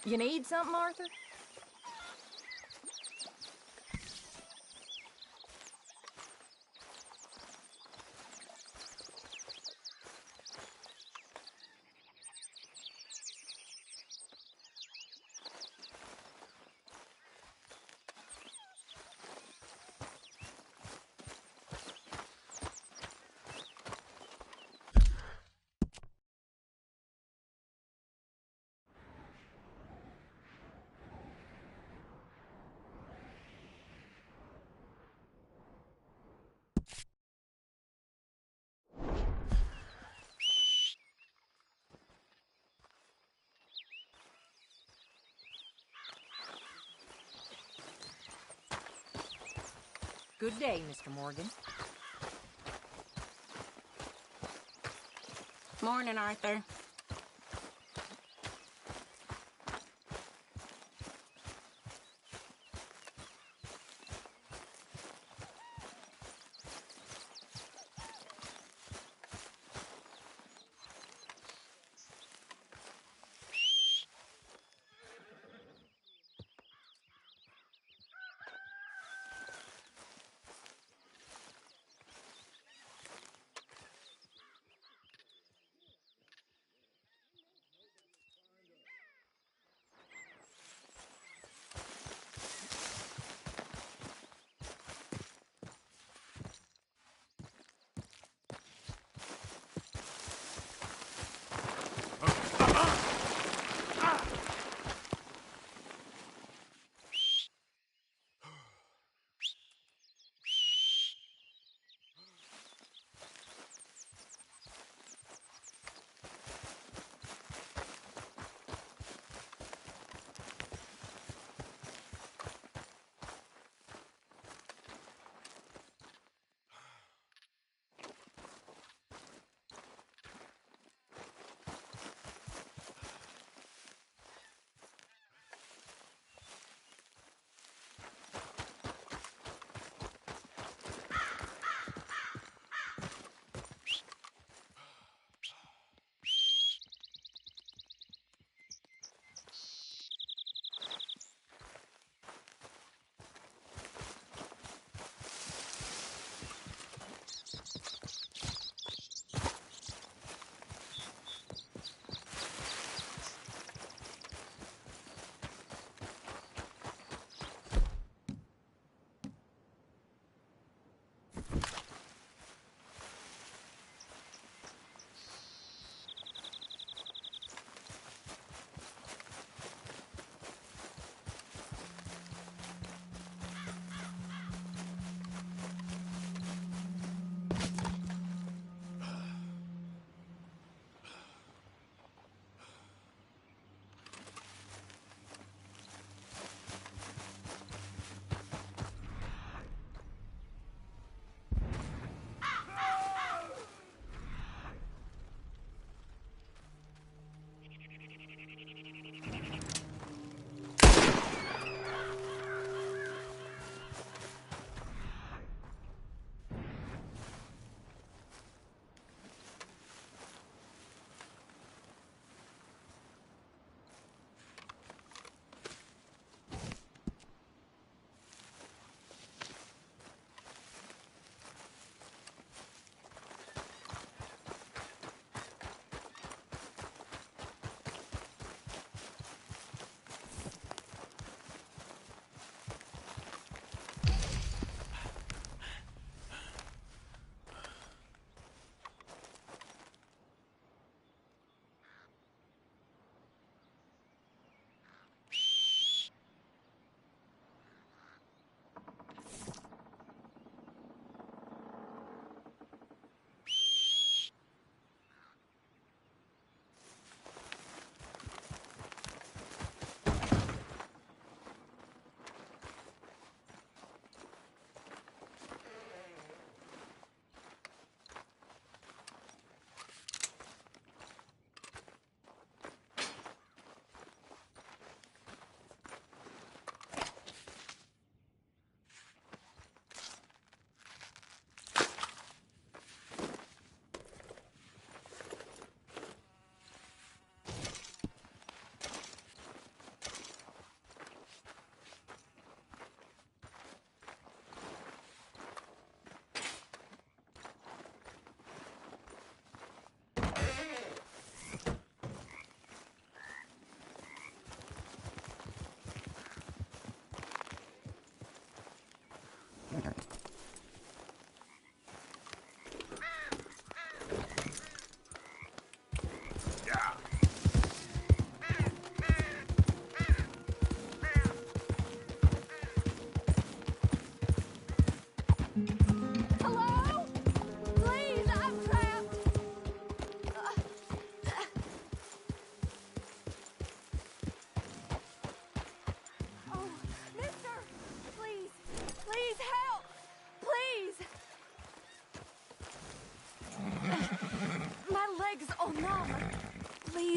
You need something, Arthur? Good day, Mr. Morgan. Morning, Arthur.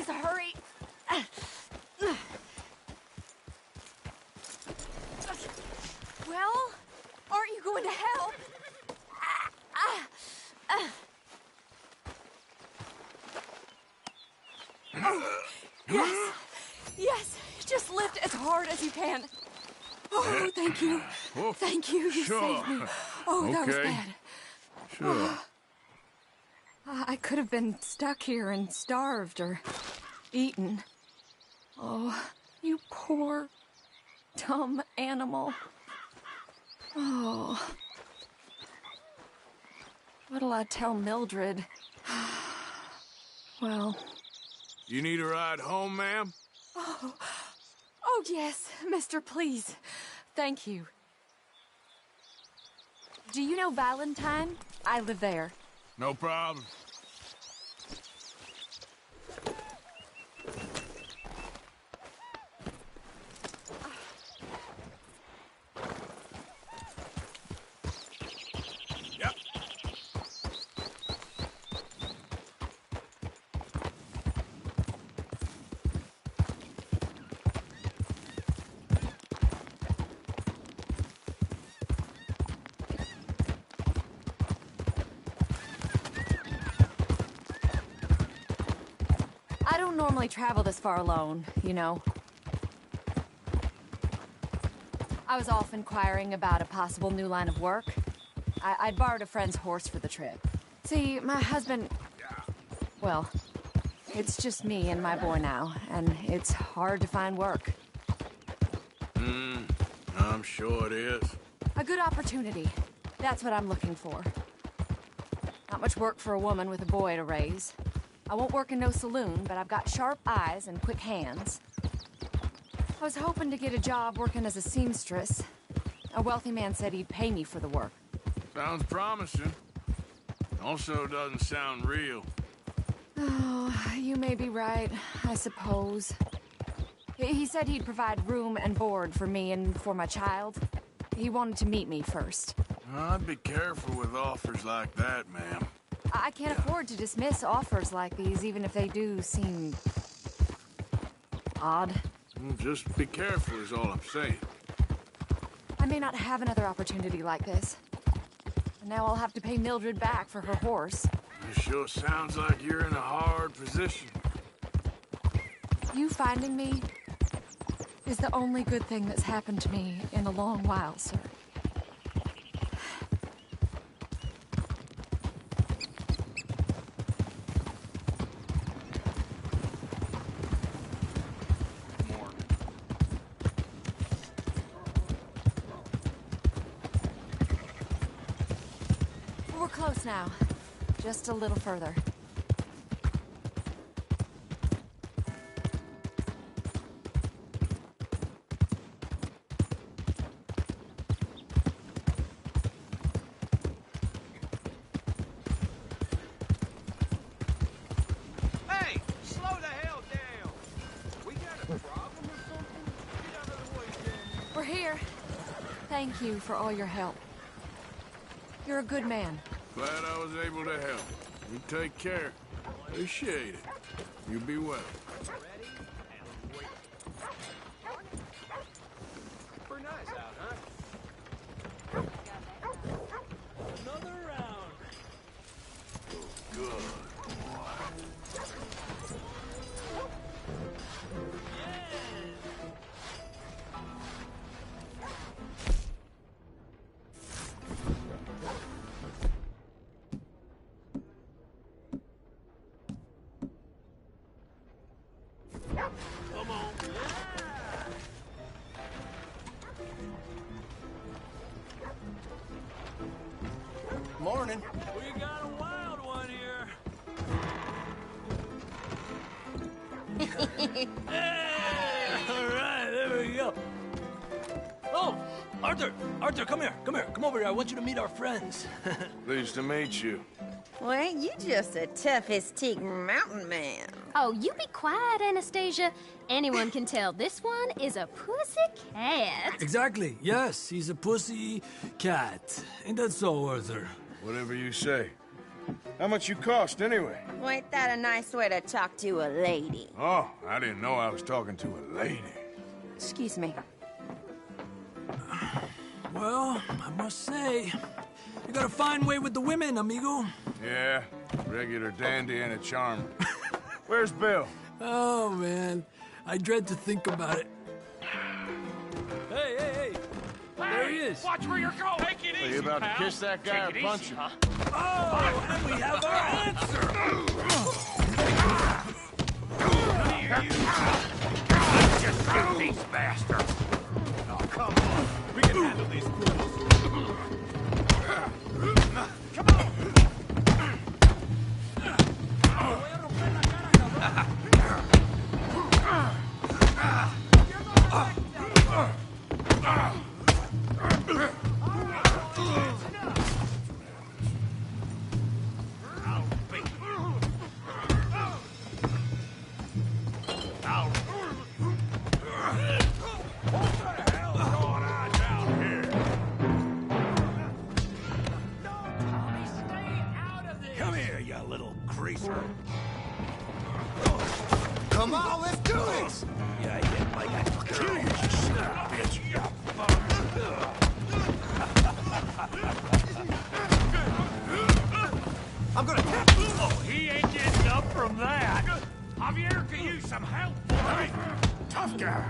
please hurry. Well, aren't you going to help? Oh, yes. Yes, just lift as hard as you can. Oh, thank you. Oh, Thank you. You saved me. Oh, that was Okay. bad. Sure. I could have been stuck here and starved or eaten. Oh, you poor, dumb animal. Oh. What'll I tell Mildred? Well... You need a ride home, ma'am? Oh, yes, mister, please. Thank you. Do you know Valentine? I live there. No problem. Yep. I don't normally travel this far alone, you know. I was off inquiring about a possible new line of work. I'd borrowed a friend's horse for the trip. See, my husband... Well, it's just me and my boy now, and it's hard to find work. I'm sure it is. A good opportunity. That's what I'm looking for. Not much work for a woman with a boy to raise. I won't work in no saloon, but I've got sharp eyes and quick hands. I was hoping to get a job working as a seamstress. A wealthy man said he'd pay me for the work. Sounds promising. Also doesn't sound real. Oh, you may be right, I suppose. He said he'd provide room and board for me and for my child. He wanted to meet me first. I'd be careful with offers like that, ma'am. I can't afford to dismiss offers like these, even if they do seem... odd. Just be careful is all I'm saying. I may not have another opportunity like this. And now I'll have to pay Mildred back for her horse. It sure sounds like you're in a hard position. You finding me is the only good thing that's happened to me in a long while, sir. We're close now. Just a little further. Hey, slow the hell down. We got a problem or something? Get out of the way, damn you. We're here. Thank you for all your help. You're a good man. Glad I was able to help. You take care. Appreciate it. You be well. Ready? And wait. Pretty nice out, huh? Another round. Good. Come on. Morning. We got a wild one here. Hey! All right, there we go. Oh, Arthur! Arthur, come here. Come here. Come over here. I want you to meet our friends. Pleased to meet you. Well, ain't you just a tough-as-teak mountain man? Oh, you be quiet, Anastasia. Anyone can tell this one is a pussy cat. Exactly. Yes, he's a pussy cat. Ain't that so, Arthur? Whatever you say. How much you cost, anyway? Well, ain't that a nice way to talk to a lady? Oh, I didn't know I was talking to a lady. Excuse me. Well, I must say, you got a fine way with the women, amigo. Yeah, regular dandy and a charmer. Where's Bill? Oh, man. I dread to think about it. Hey! There he is. Watch where you're going. Take it easy, Are you about pal. to kiss that guy or Take it punch easy, him? huh? Oh, and we have our answer. Just shoot these bastards. Oh, come on. We can handle these fools. Come on. Come here, you little greaser. Come on, let's do this! Yeah, I hit like a kill you, son of a bitch. I'm gonna... Oh, he ain't getting up from that. Javier could use some help, boy. Tough guy.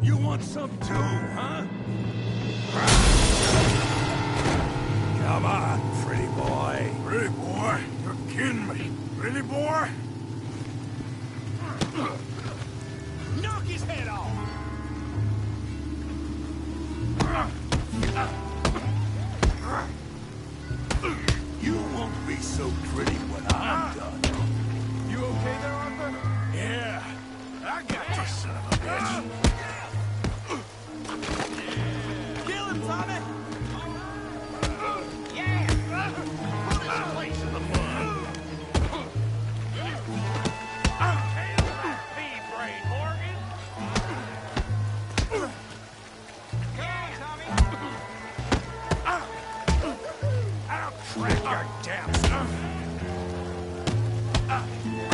You want some too, huh? Come on, pretty boy. Pretty boy, you're kidding me. Pretty boy? Knock his head off. You won't be so pretty when I'm done. You okay there, Arthur? Yeah, I got you, son of a bitch. Kill him, Tommy. Yeah. Put his place in the mud. Tail that pea-brain, Morgan. Yeah, Tommy. I'll crack your damn stuff.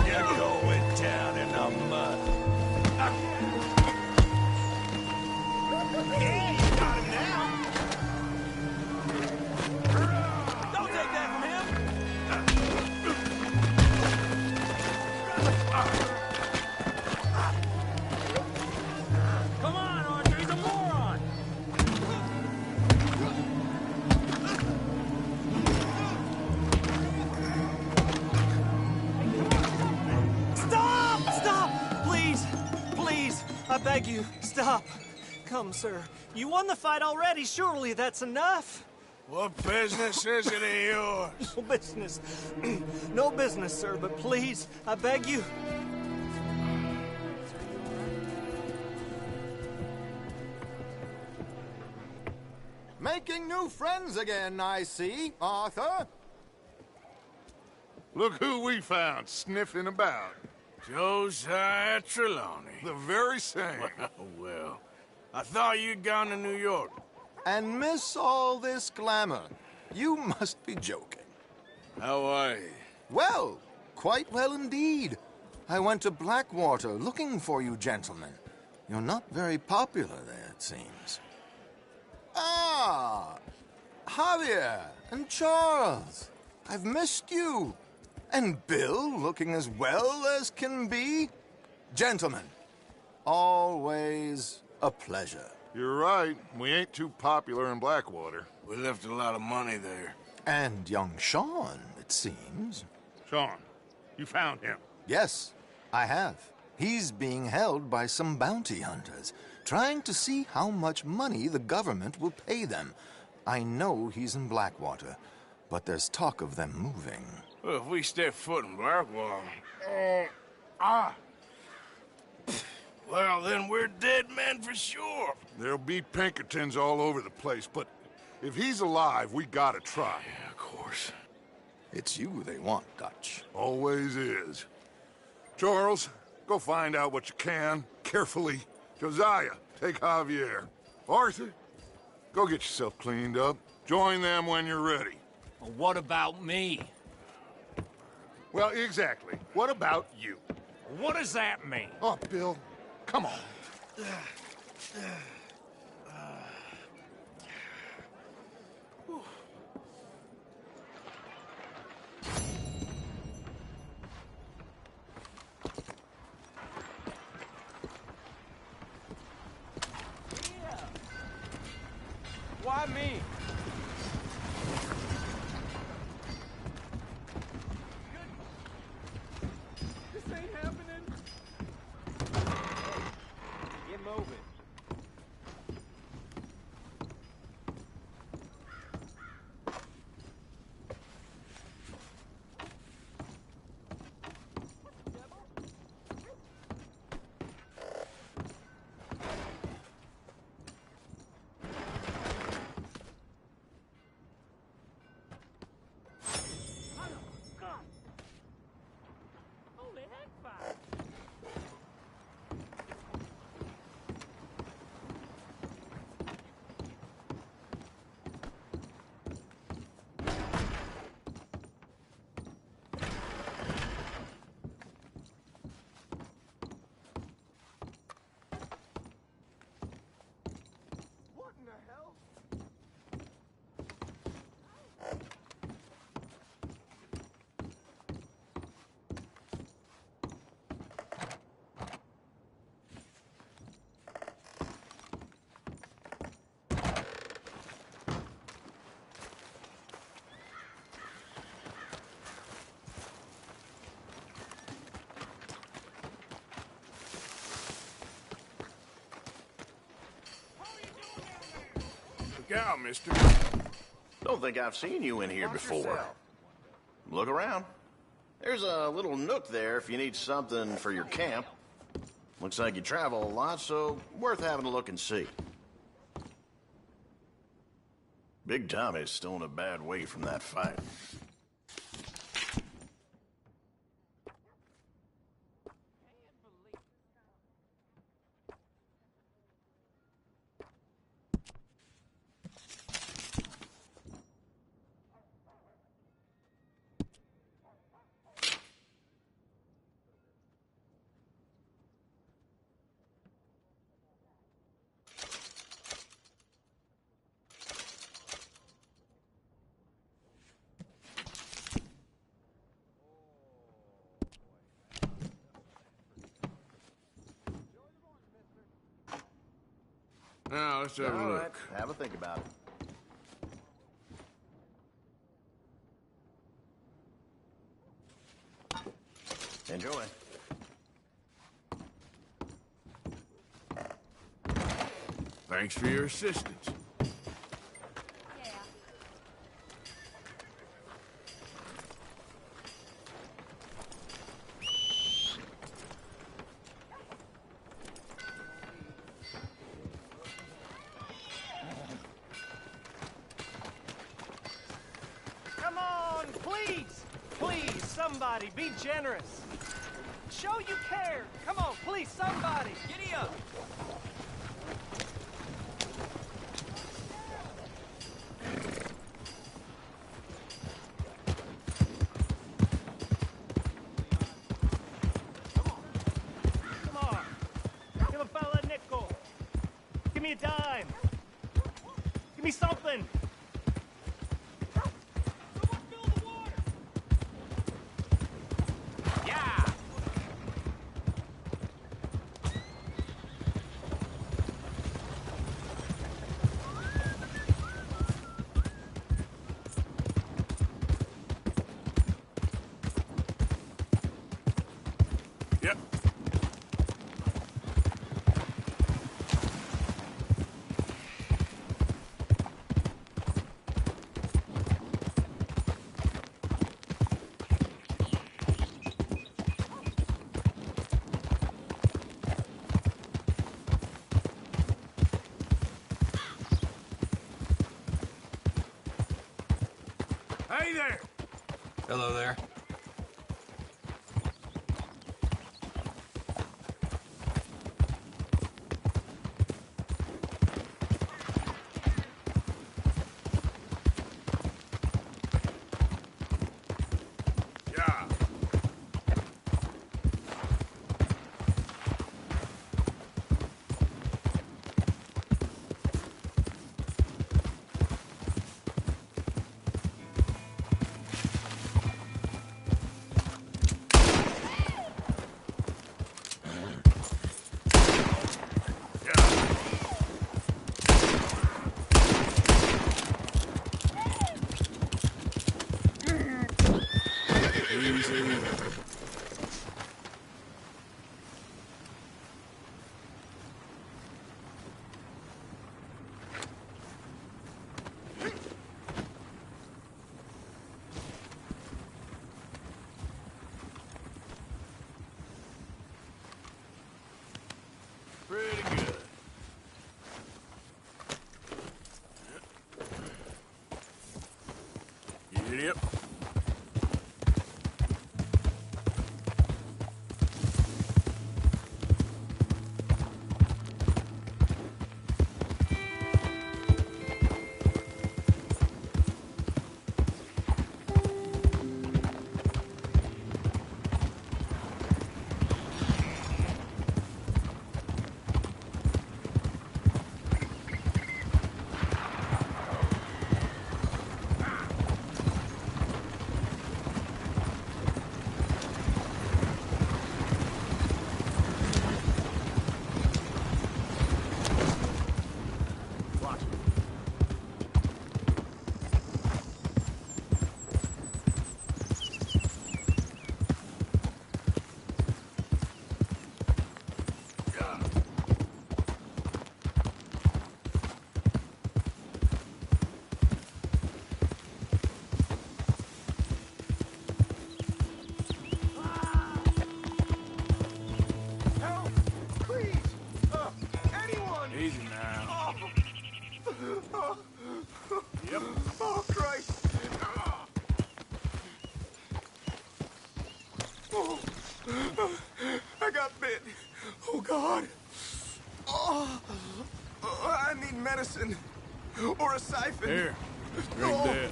You're going down in the mud. Yeah, you got him now. Don't take that from him. Come on, Arthur, he's a moron. Stop! Stop! Please! Please! I beg you, stop. Come, sir. You won the fight already. Surely that's enough. What business is it of yours? No business. No business, sir, but please, I beg you. Making new friends again, I see, Arthur. Look who we found sniffing about. Josiah Trelawney. The very same. Well, I thought you'd gone to New York. And miss all this glamour. You must be joking. How are you? Well, quite well indeed. I went to Blackwater looking for you gentlemen. You're not very popular there, it seems. Ah, Javier and Charles. I've missed you. And Bill looking as well as can be. Gentlemen, always a pleasure. You're right. We ain't too popular in Blackwater. We left a lot of money there. And young Sean, it seems. Sean, you found him. Yes, I have. He's being held by some bounty hunters, trying to see how much money the government will pay them. I know he's in Blackwater, but there's talk of them moving. Well, if we step foot in Blackwater... Well, then we're dead men for sure. There'll be Pinkertons all over the place, but if he's alive, we gotta try. Yeah, of course. It's you they want, Dutch. Always is. Charles, go find out what you can, carefully. Josiah, take Javier. Arthur, Go get yourself cleaned up. Join them when you're ready. Well, what about me? Well, exactly. What about you? What does that mean? Oh, Bill, come on. Why me? This ain't happening. Get moving. Look out, mister. Don't think I've seen you in here before. Look around. There's a little nook there if you need something for your camp. Looks like you travel a lot, so worth having a look and see. Big Tommy's still in a bad way from that fight. Now, let's have a All look. right, have a think about it. Enjoy. Thanks for your assistance. Come on, please! Please, somebody, be generous. Show you care. Come on, please, somebody. Giddy up. Come on. Give a fella a nickel. Give me a dime. Give me something. Yeah! Yep. Hey there! Hello there. Giddy up. Easy now. Yep. Oh, Christ! Oh, I got bit. Oh, God. Oh, I need medicine. Or a siphon. Here, drink that.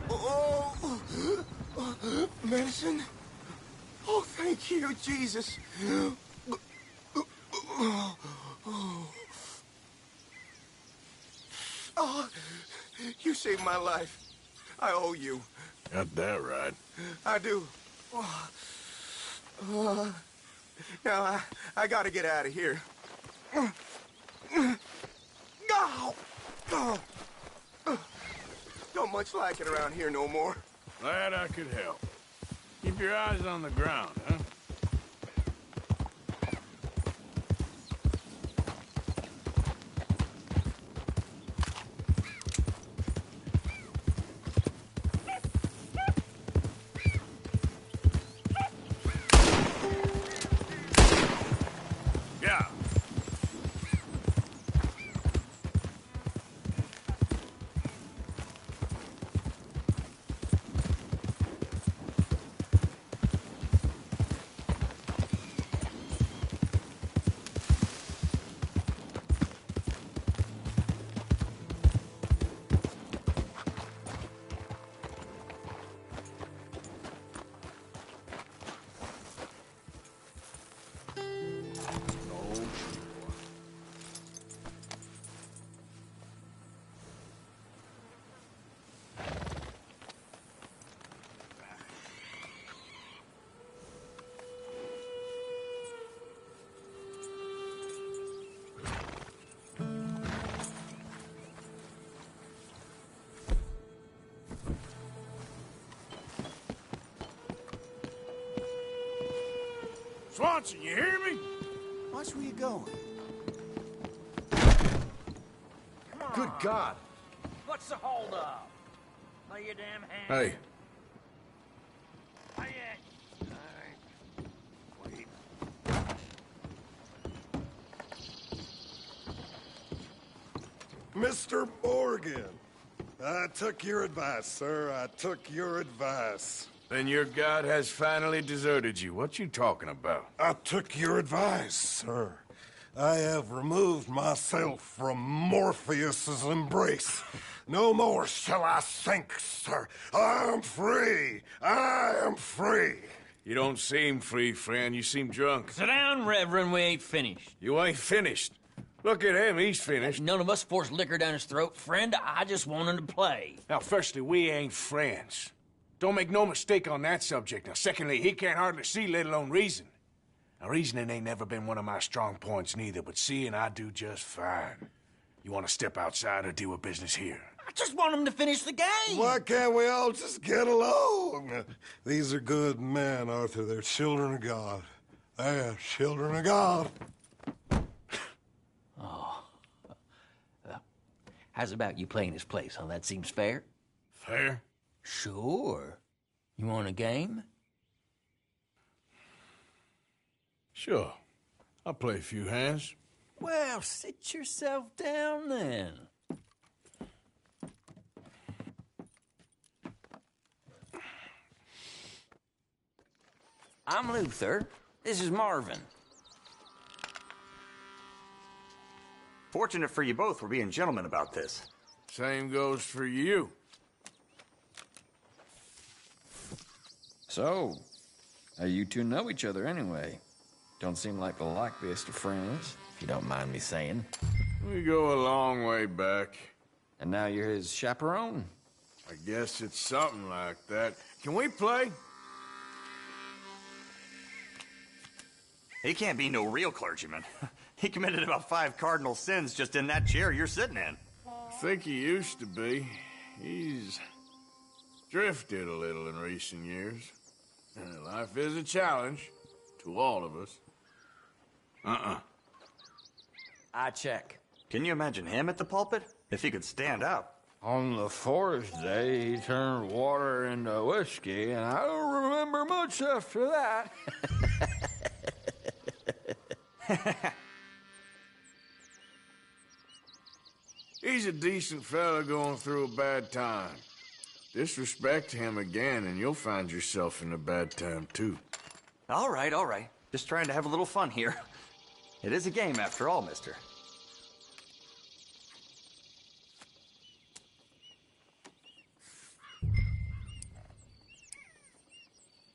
Oh, medicine? Oh, thank you, Jesus. Oh, you saved my life. I owe you. Got that right. I do. Now, I gotta get out of here. Don't much like it around here no more. Glad I could help. Keep your eyes on the ground, huh? Yeah. Swanson, you hear me? Watch where you're going. Good God. What's the holdup? Lay your damn hand. Hey. Lay it. Mr. Morgan, I took your advice, sir. I took your advice. Then your god has finally deserted you. What you talking about? I took your advice, sir. I have removed myself from Morpheus's embrace. No more shall I sink, sir. I am free. I am free. You don't seem free, friend. You seem drunk. Sit down, Reverend. We ain't finished. You ain't finished. Look at him. He's finished. None of us forced liquor down his throat. Friend, I just want him to play. Now, firstly, we ain't friends. Don't make no mistake on that subject. Now, secondly, he can't hardly see, let alone reason. Now, reasoning ain't never been one of my strong points neither, but seeing I do just fine. You want to step outside or deal with business here? I just want him to finish the game. Why can't we all just get along? These are good men, Arthur. They're children of God. They're children of God. How's about you playing his place, huh? That seems fair? Fair? Sure. You want a game? Sure. I'll play a few hands. Well, sit yourself down then. I'm Luther. This is Marvin. Fortunate for you both we're being gentlemen about this. Same goes for you. So, how you two know each other anyway? Don't seem like the likeliest of friends, if you don't mind me saying. We go a long way back. And now you're his chaperone? I guess it's something like that. Can we play? He can't be no real clergyman. He committed about 5 cardinal sins just in that chair you're sitting in. I think he used to be. He's drifted a little in recent years. Life is a challenge to all of us. I check. Can you imagine him at the pulpit? If he could stand up. On the fourth day, he turned water into whiskey, and I don't remember much after that. He's a decent fella going through a bad time. Disrespect him again, and you'll find yourself in a bad time, too. All right, all right. Just trying to have a little fun here. It is a game after all, mister.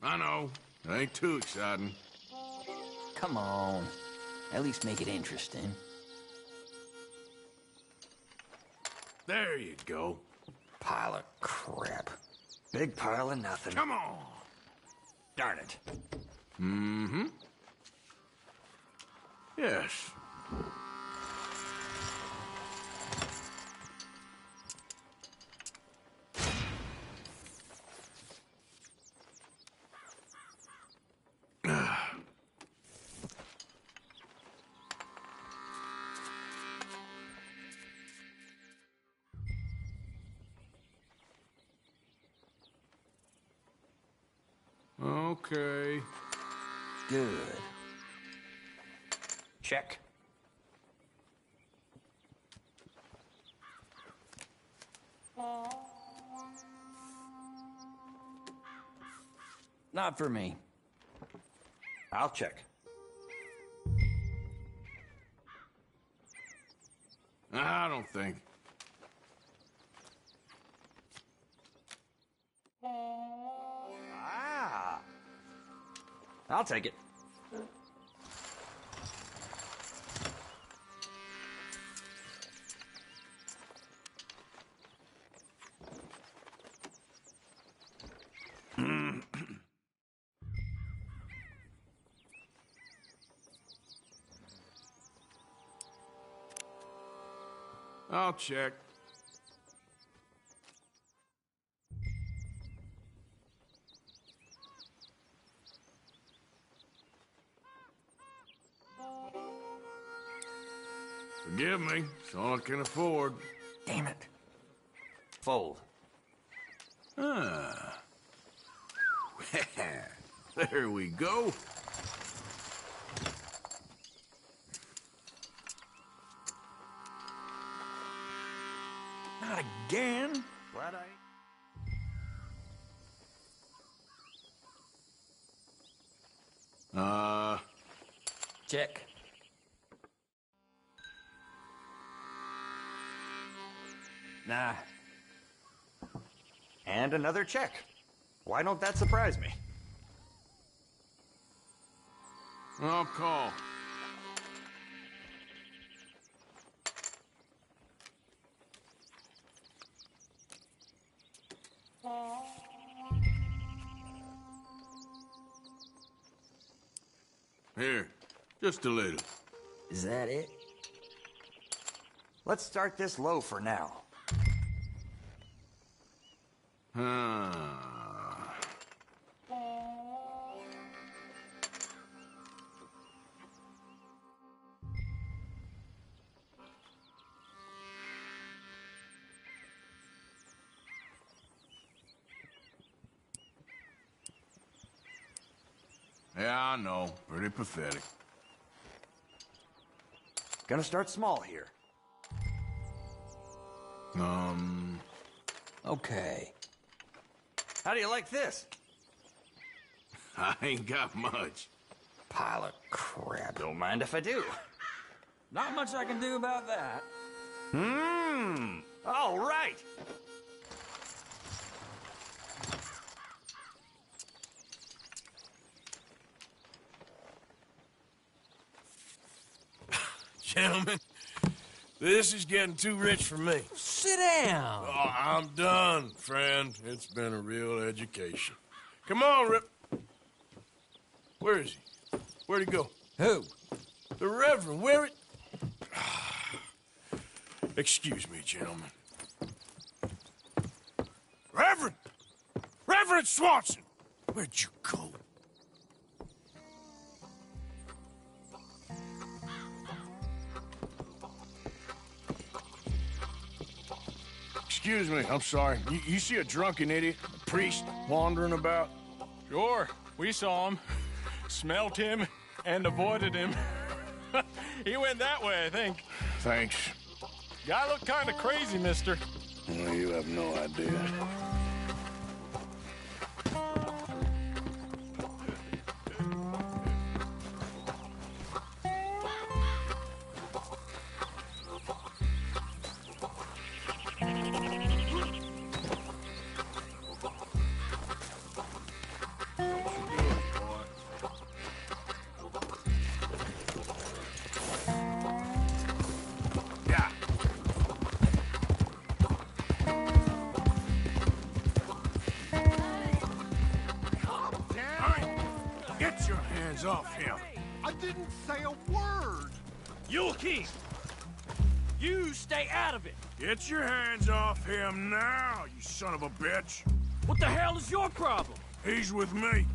I know. It ain't too exciting. Come on. At least make it interesting. There you go. Pile of crap. Big pile of nothing. Come on. Darn it. Mm-hmm. Yes. Okay. Good. Check. Not for me. I'll check. I don't think. Ah. I'll take it. I'll check. Forgive me. It's all I can afford. Damn it. Fold. Ah. There we go. Not again. Glad Check. Nah. And another check. Why don't that surprise me? I'll call. Here, just a little. Is that it? Let's start this low for now. Yeah, I know. Pretty pathetic. Gonna start small here. Okay. How do you like this? I ain't got much. Pile of crap. Don't mind if I do. Not much I can do about that. All right. Gentlemen, this is getting too rich for me. Sit down. Oh, I'm done, friend. It's been a real education. Come on, Rip. Where is he? Where'd he go? Who? The Reverend. Where it? Excuse me, gentlemen. Reverend! Reverend Swanson! Where'd you go? Excuse me, I'm sorry. You see a drunken idiot, a priest, wandering about? Sure, we saw him, smelt him, and avoided him. He went that way, I think. Thanks. Guy looked kind of crazy, mister. Well, you have no idea. Get your hands off him. I didn't say a word. You'll keep. You stay out of it. Get your hands off him now, you son of a bitch. What the hell is your problem? He's with me.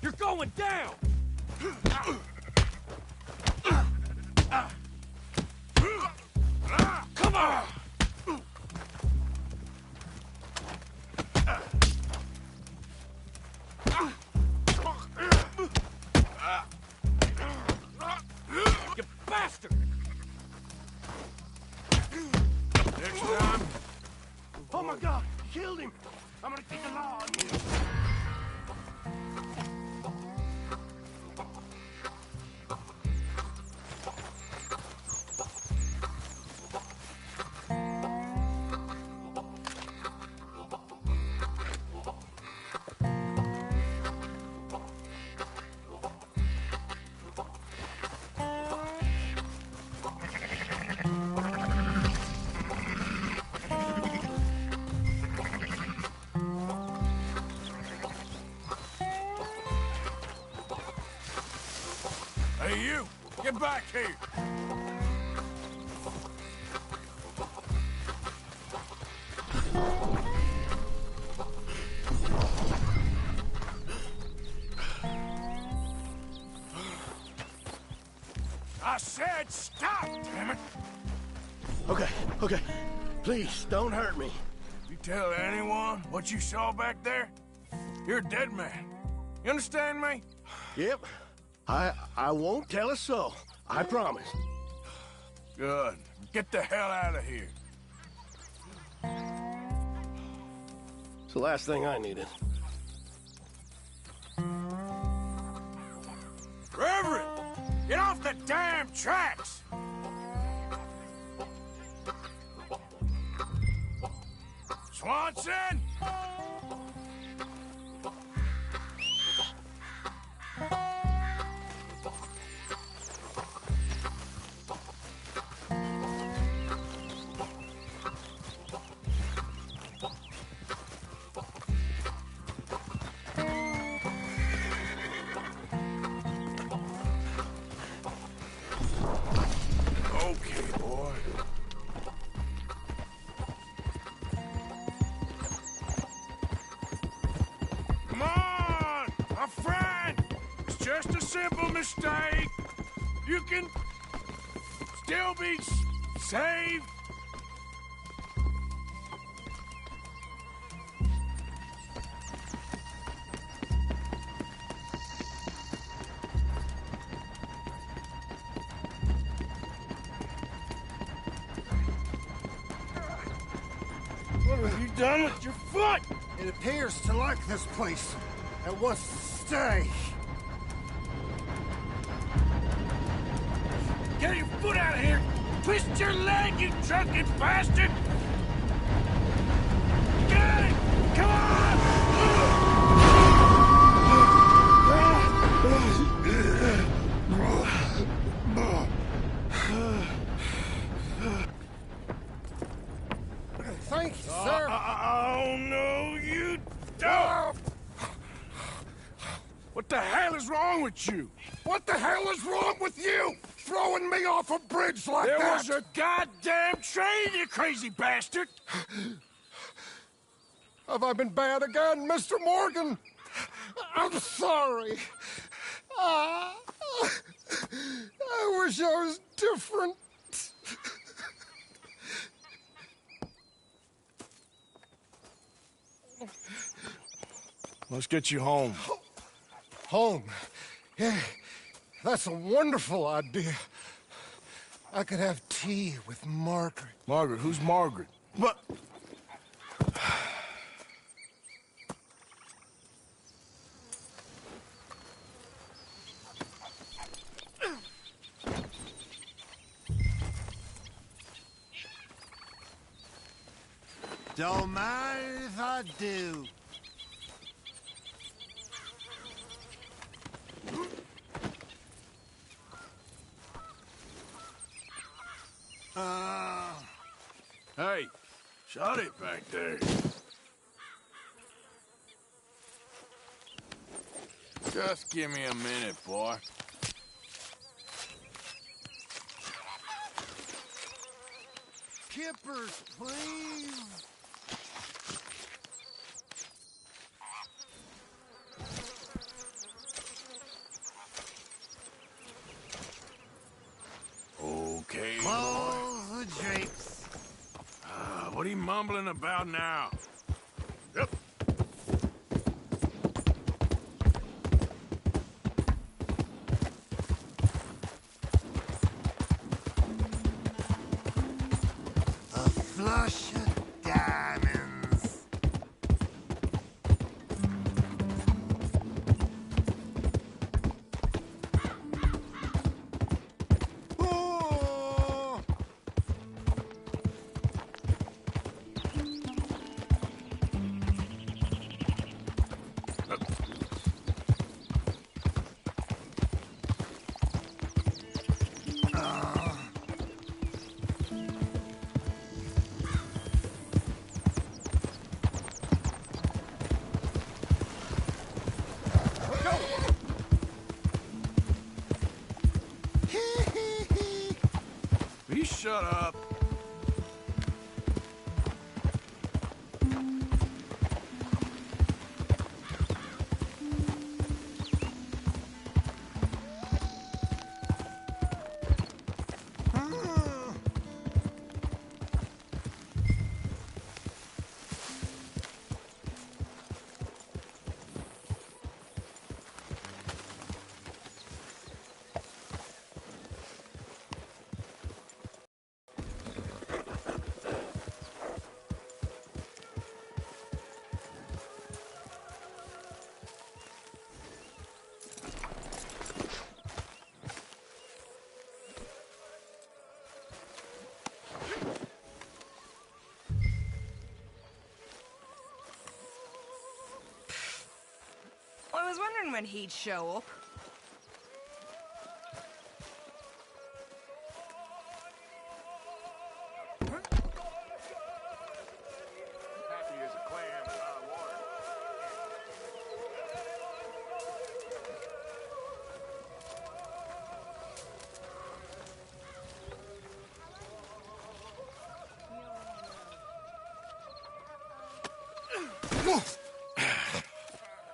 You're going down. Come on. You bastard! Next time. Oh my God! You killed him! I'm gonna take the law on you. Hey, you! Get back here! I said stop, damn it! Okay. Please, don't hurt me. You tell anyone what you saw back there, you're a dead man. You understand me? Yep. I won't tell a soul. I promise. Good. Get the hell out of here. It's the last thing I needed. Reverend! Get off the damn tracks! Swanson! Okay, boy. Come on, my friend. It's just a simple mistake. You can still be saved. You done with your foot? It appears to like this place and wants to stay. Get your foot out of here! Twist your leg, you drunken bastard! Get it! Come Thank you, sir. Oh, no, you don't! What the hell is wrong with you? What the hell is wrong with you? Throwing me off a bridge like There that? was a goddamn train, you crazy bastard! Have I been bad again, Mr. Morgan? I'm sorry. I wish I was different. Let's get you home. Home? Yeah, that's a wonderful idea. I could have tea with Margaret. Margaret? Who's Margaret? What? Don't mind if I do. Hey, shut it back there. Just give me a minute, boy. Kippers, please. Okay. Close the drapes. What are you mumbling about now? Yep. A flush of diamonds. Oh! Will you shut up? Well, I was wondering when he'd show up. Happy as a clam in hot water.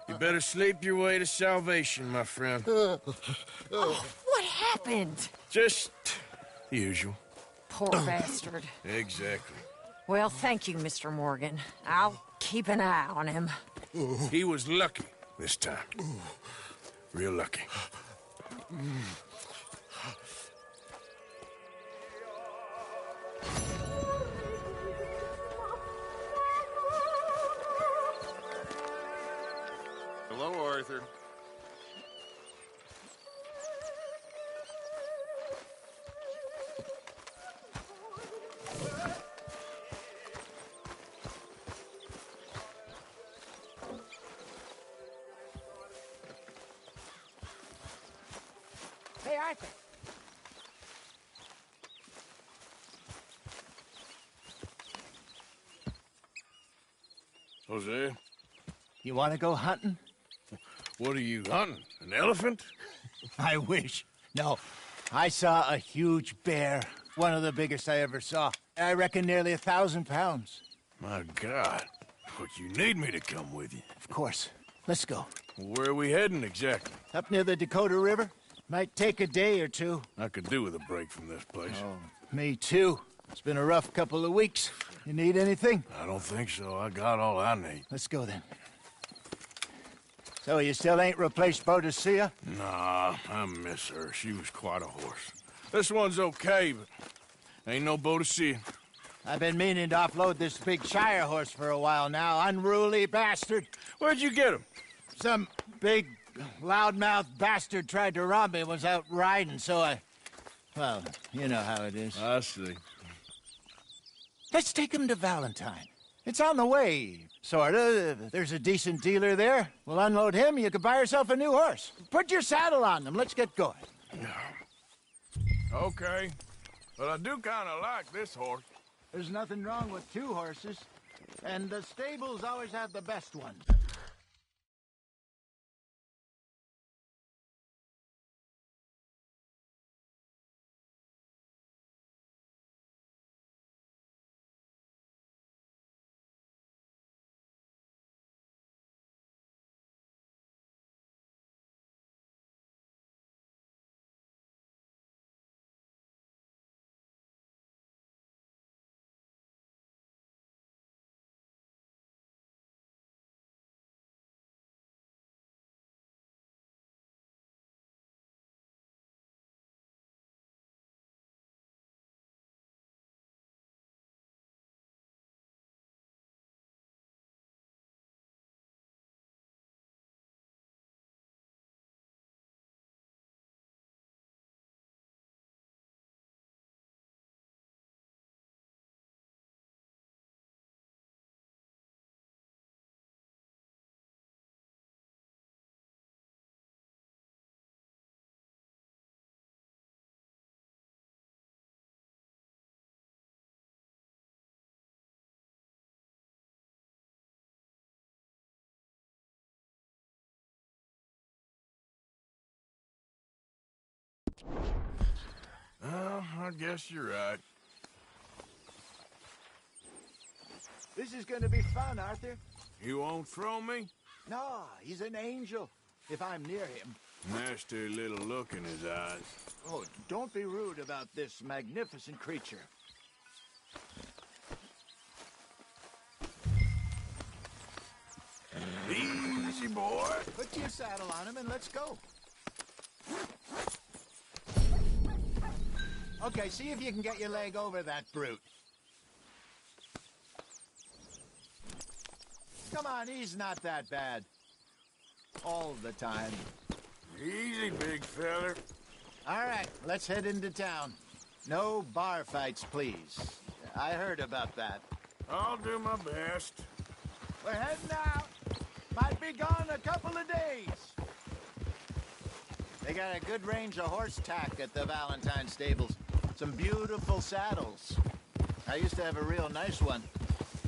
You better sleep your way to salvation, my friend. Oh, what happened? Just the usual. Poor bastard. Exactly. Well, thank you, Mr. Morgan. I'll keep an eye on him. He was lucky this time. Real lucky. Arthur. Hey, Arthur. Jose, You want to go hunting? what are you hunting? An elephant? I wish. No, I saw a huge bear. One of the biggest I ever saw. I reckon nearly 1,000 pounds. My God. But you need me to come with you. Of course. Let's go. Where are we heading exactly? Up near the Dakota River. Might take a day or two. I could do with a break from this place. Oh, me too. It's been a rough couple of weeks. You need anything? I don't think so. I got all I need. Let's go then. So you still ain't replaced Boadicea? Nah, I miss her. She was quite a horse. This one's okay, but ain't no Boadicea. I've been meaning to offload this big Shire horse for a while now. Unruly bastard. Where'd you get him? Some big, loudmouth bastard tried to rob me, was out riding, so I... Well, you know how it is. I see. Let's take him to Valentine. It's on the way, sorta. There's a decent dealer there. We'll unload him, you can buy yourself a new horse. Put your saddle on them, let's get going. Okay. But I do kind of like this horse. There's nothing wrong with two horses, and the stables always have the best ones. Well, I guess you're right. This is gonna be fun, Arthur. You won't throw me? No, he's an angel, if I'm near him. Nasty little look in his eyes. Oh, don't be rude about this magnificent creature. Easy, boy. Put your saddle on him and let's go. Okay, see if you can get your leg over that brute. Come on, he's not that bad. All the time. Easy, big feller. All right, let's head into town. No bar fights, please. I heard about that. I'll do my best. We're heading out. Might be gone a couple of days. They got a good range of horse tack at the Valentine stables. Some beautiful saddles. I used to have a real nice one.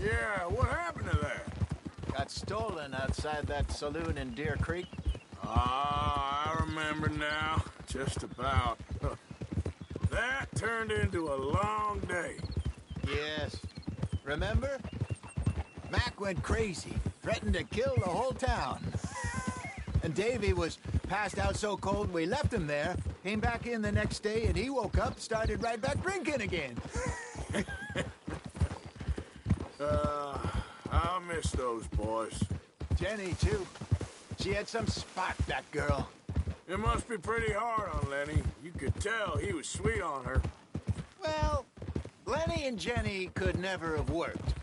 Yeah, what happened to that? Got stolen outside that saloon in Deer Creek. Ah, I remember now. Just about. That turned into a long day. Yes. Remember? Mac went crazy, threatened to kill the whole town. And Davy was passed out so cold we left him there, came back in the next day, and he woke up, started right back drinking again. I'll miss those boys. Jenny, too. She had some spot, that girl. It must be pretty hard on Lenny. You could tell he was sweet on her. Well, Lenny and Jenny could never have worked.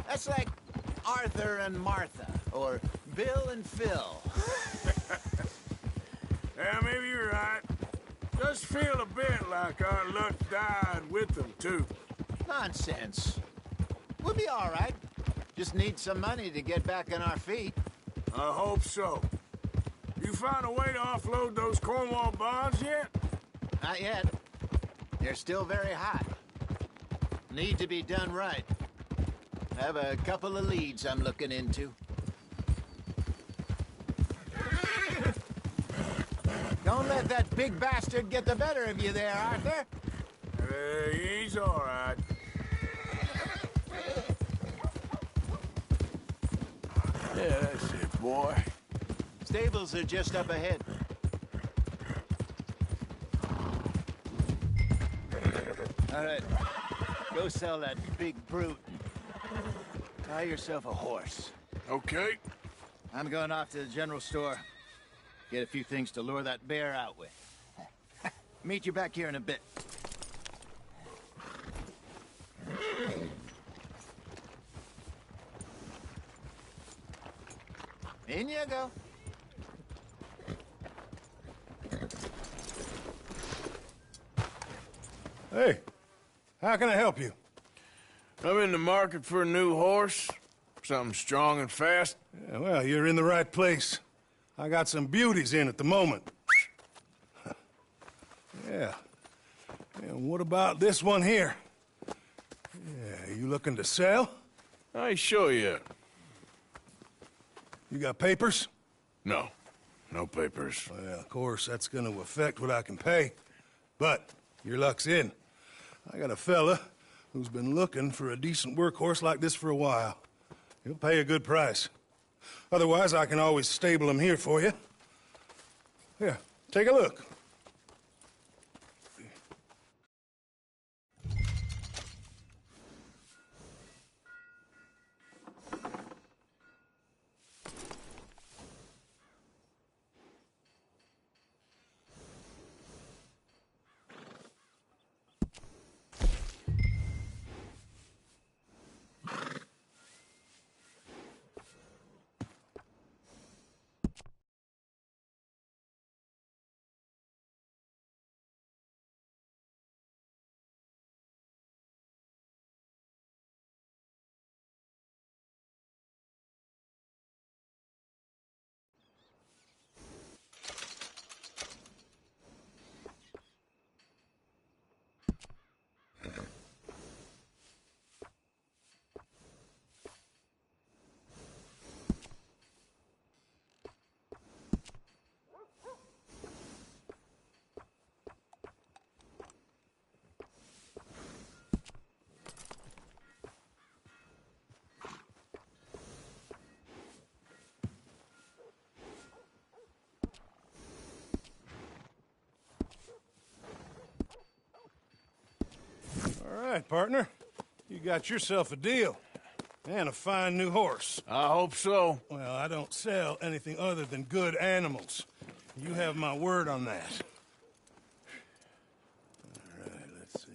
That's like Arthur and Martha, or Bill and Phil. Yeah, maybe you're right. Just feel a bit like our luck died with them, too. Nonsense. We'll be all right. Just need some money to get back on our feet. I hope so. You found a way to offload those Cornwall bonds yet? Not yet. They're still very hot. Need to be done right. I have a couple of leads I'm looking into. Don't let that big bastard get the better of you there, Arthur. He's all right. Yeah, that's it, boy. Stables are just up ahead. All right. Go sell that big brute. Buy yourself a horse. Okay. I'm going off to the general store. Get a few things to lure that bear out with. Meet you back here in a bit. In you go. Hey, how can I help you? I'm in the market for a new horse. Something strong and fast. Yeah, well, you're in the right place. I got some beauties in at the moment. Yeah. And what about this one here? Yeah, you looking to sell? I show you. You got papers? No. No papers. Well, of course, that's gonna affect what I can pay. But your luck's in. I got a fella who's been looking for a decent workhorse like this for a while. He'll pay a good price. Otherwise, I can always stable him here for you. Here, take a look. All right, partner. You got yourself a deal. And a fine new horse. I hope so. Well, I don't sell anything other than good animals. You have my word on that. All right, let's see.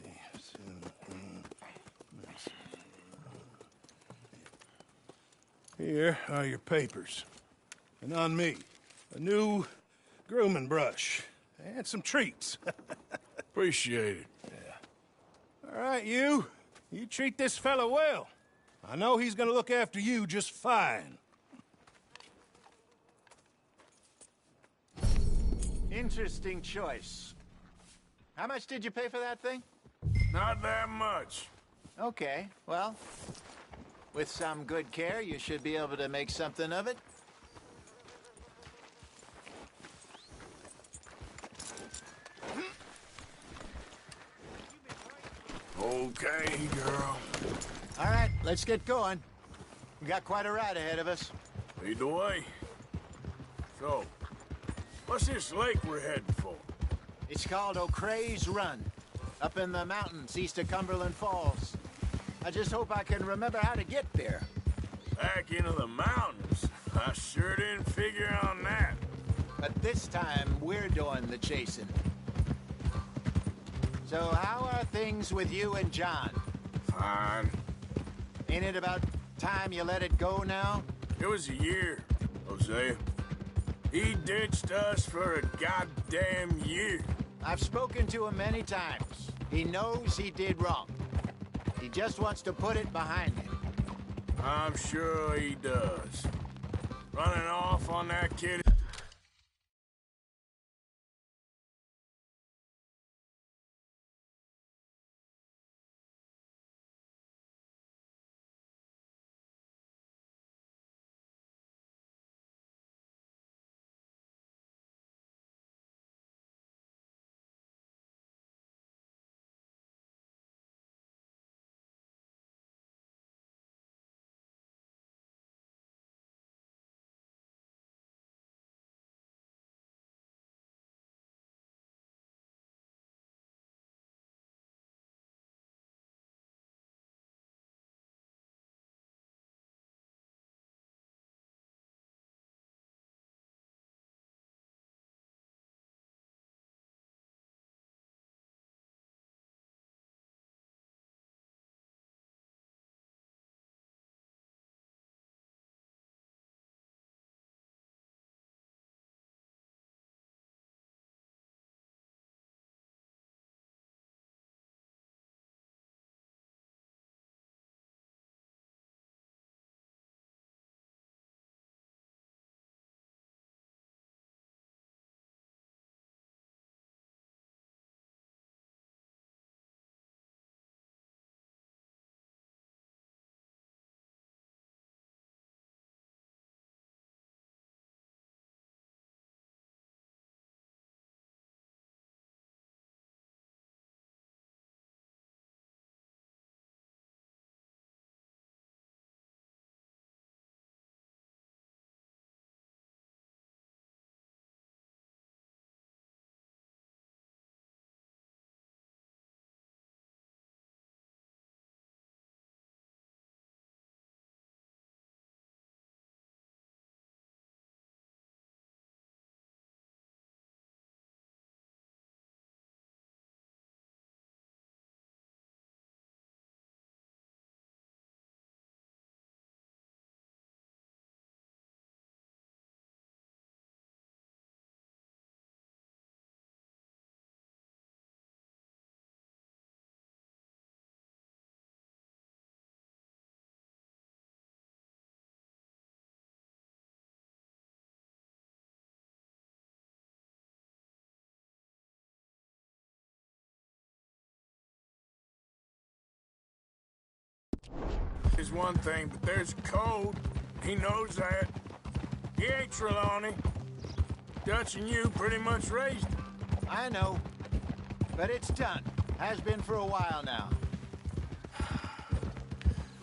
Here are your papers. And on me, a new grooming brush. And some treats. Appreciate it. All right, you. You treat this fella well. I know he's gonna look after you just fine. Interesting choice. How much did you pay for that thing? Not that much. Okay, well, with some good care, you should be able to make something of it. Okay, girl. All right, let's get going. We got quite a ride ahead of us. Lead the way. So, what's this lake we're heading for? It's called O'Creagh's Run, up in the mountains east of Cumberland Falls. I just hope I can remember how to get there. Back into the mountains? I sure didn't figure on that. But this time, we're doing the chasing. So how are things with you and John? Fine. Ain't it about time you let it go now? It was a year, Hosea. He ditched us for a goddamn year. I've spoken to him many times. He knows he did wrong. He just wants to put it behind him. I'm sure he does. Running off on that kid. Is one thing, but there's code. He knows that. He ain't Trelawney. Dutch and you pretty much raised him. I know. But it's done. Has been for a while now.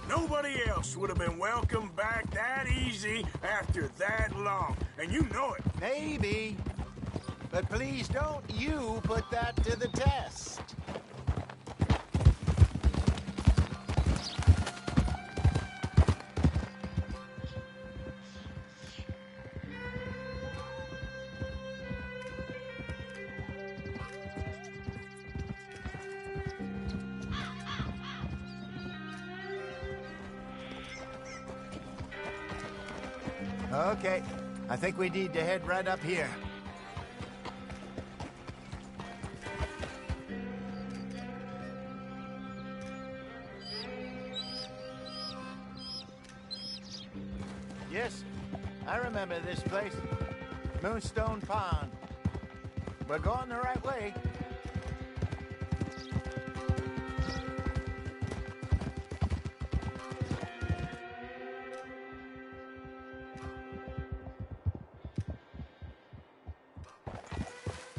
Nobody else would have been welcomed back that easy after that long. And you know it. Maybe. But please don't you put that to the test. Okay, I think we need to head right up here. Yes, I remember this place. Moonstone Pond. We're going the right way.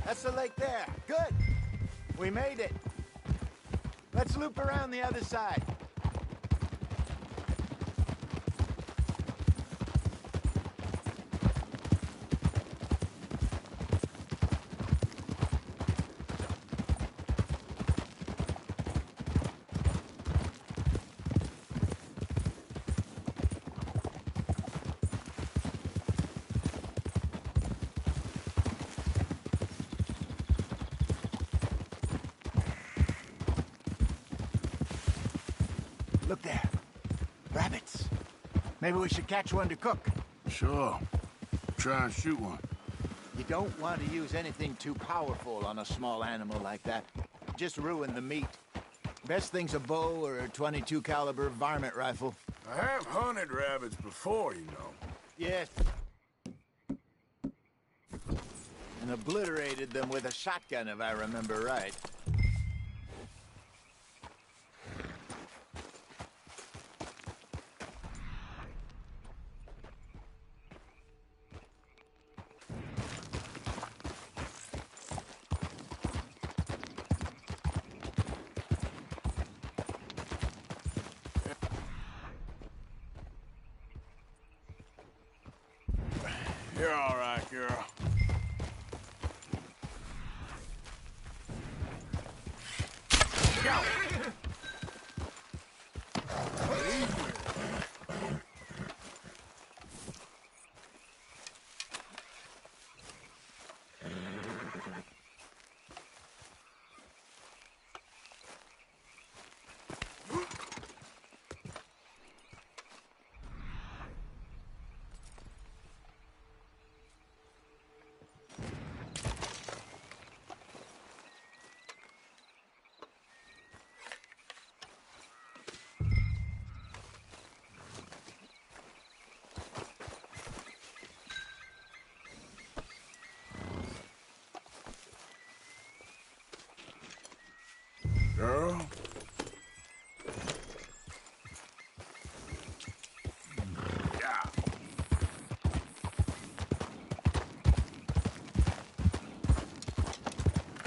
That's the lake there. Good. We made it. Let's loop around the other side. Look there. Rabbits. Maybe we should catch one to cook. Sure. Try and shoot one. You don't want to use anything too powerful on a small animal like that. Just ruin the meat. Best thing's a bow or a .22 caliber varmint rifle. I have hunted rabbits before, you know. Yes. And obliterated them with a shotgun, if I remember right. You're all right, girl. Girl? Yeah.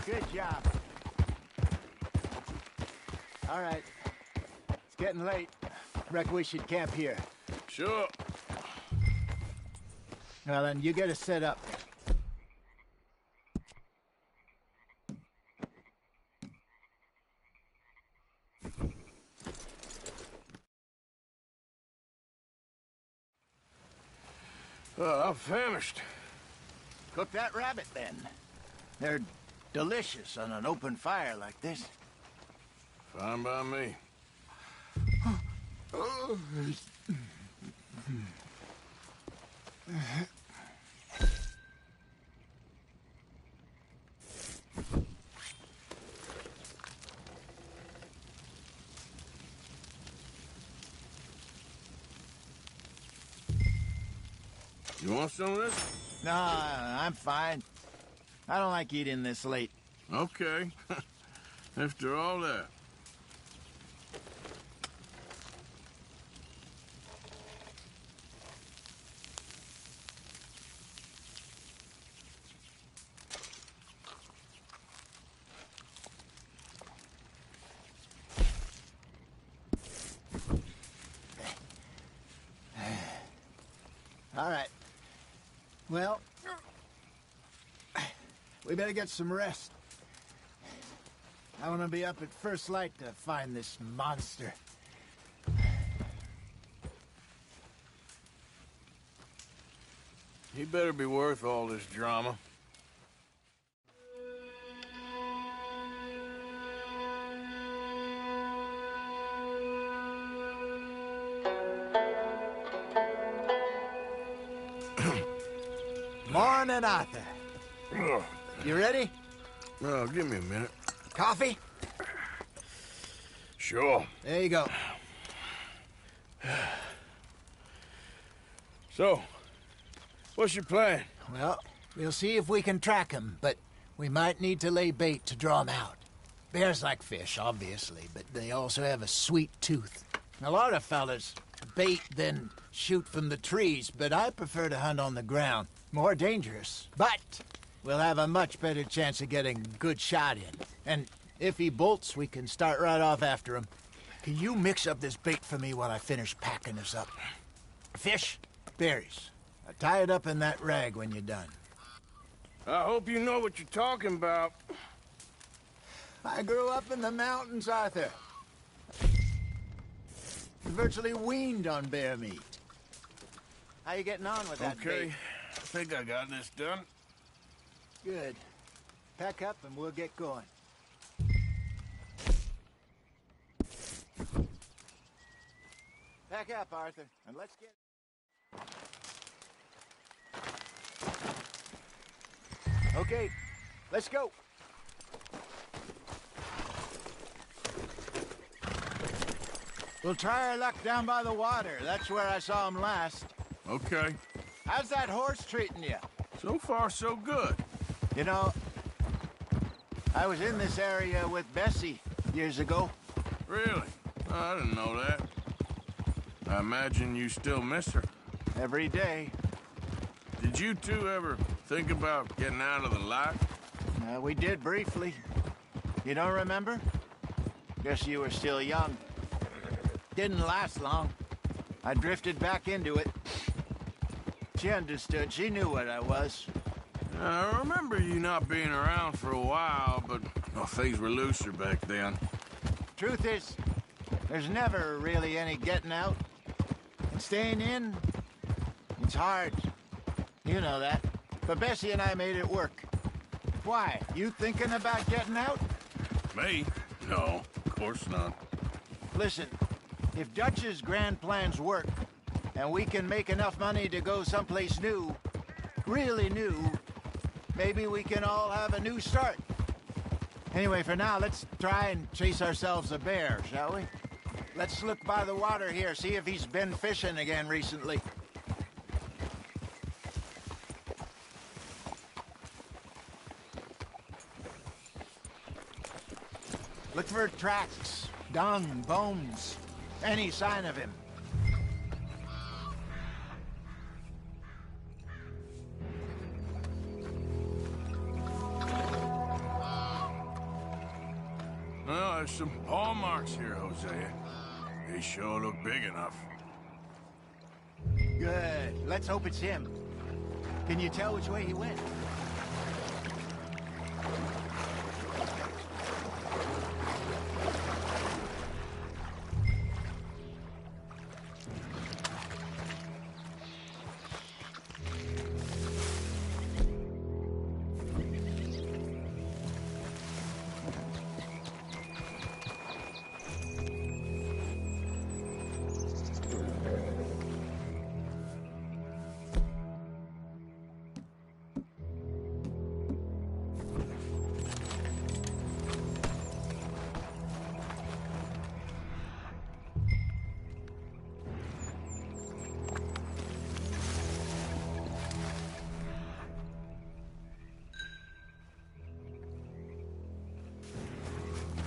Good job. All right. It's getting late. Reckon we should camp here. Sure. Well, then, you get us set up. I'm famished. Cook that rabbit, then. They're delicious on an open fire like this. Fine by me. You want some of this? No, I'm fine. I don't like eating this late. Okay. After all that. All right. Well, we better get some rest. I want to be up at first light to find this monster. He better be worth all this drama. Morning, Arthur. You ready? Well, give me a minute. Coffee? Sure. There you go. So, what's your plan? Well, we'll see if we can track him, but we might need to lay bait to draw him out. Bears like fish, obviously, but they also have a sweet tooth. A lot of fellas bait, then shoot from the trees, but I prefer to hunt on the ground. More dangerous, but we'll have a much better chance of getting a good shot in. And if he bolts, we can start right off after him. Can you mix up this bait for me while I finish packing this up? Fish, berries. Tie it up in that rag when you're done. I hope you know what you're talking about. I grew up in the mountains, Arthur. Virtually weaned on bear meat. How you getting on with that Okay, bait? I think I got this done. Good. Pack up and we'll get going. Pack up, Arthur, and let's get... Okay, let's go. We'll try our luck down by the water. That's where I saw him last. Okay. How's that horse treating you? So far, so good. You know, I was in this area with Bessie years ago. Really? Oh, I didn't know that. I imagine you still miss her. Every day. Did you two ever think about getting out of the life? We did briefly. You don't remember? Guess you were still young. Didn't last long. I drifted back into it. She understood. She knew what I was. I remember you not being around for a while, but well, things were looser back then. Truth is, there's never really any getting out. And staying in, it's hard. You know that. But Bessie and I made it work. Why? You thinking about getting out? Me? No, of course not. Listen, if Dutch's grand plans work, and we can make enough money to go someplace new, really new, maybe we can all have a new start. Anyway, for now, let's try and chase ourselves a bear, shall we? Let's look by the water here, see if he's been fishing again recently. Look for tracks, dung, bones, any sign of him. Well, there's some paw marks here, Hosea. They sure look big enough. Good. Let's hope it's him. Can you tell which way he went?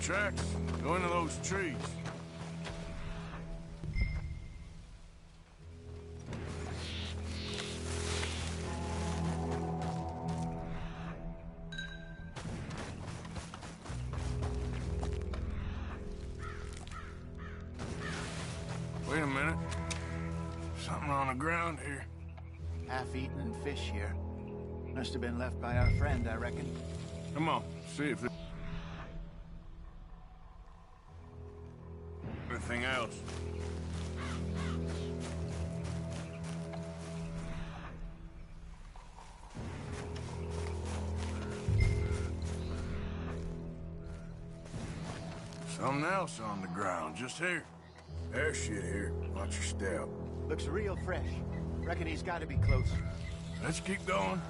Tracks. Go into those trees. Wait a minute. Something on the ground here. Half-eaten fish here. Must have been left by our friend, I reckon. Come on, see if there's anything else. Something else on the ground, just here. There's shit here. Watch your step. Looks real fresh. Reckon he's got to be close. Let's keep going.